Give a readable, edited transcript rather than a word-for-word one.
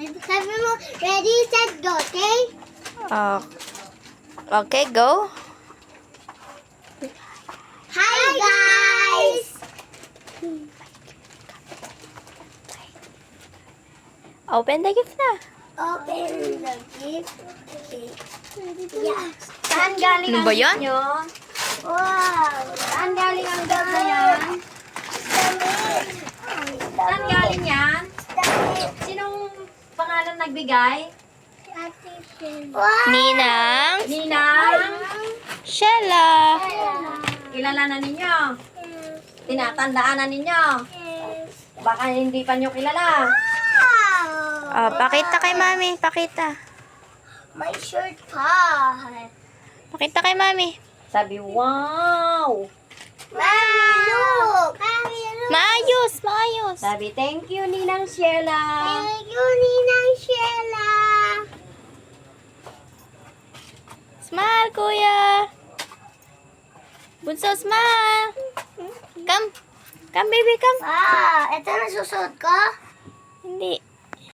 Sabi mo, ready, set, go, okay? Okay, go. Hi, guys! Open the gift na. Open the gift. Okay. Yeah. Saan galing Ano ang ba gift yan? nyo? Wow! Saan galing ang gift na yan? Saan galing yan? Sinong pangalan nagbigay? Wow! Ninang Ninang? Shella. Kilala na ninyo? Tinatandaan na ninyo? Baka hindi pa nyo kilala. Pakita kay mami. Pakita. May shirt pa. Pakita kay mami. Sabi, wow! Mami, look! Mami, look! Maayos, maayos. Sabi, thank you, Ninang Sheila. Thank you, Ninang Sheila. Smile, kuya. Bunso, smile. Come. Come, baby, come. Ito na susuot ko? Hindi.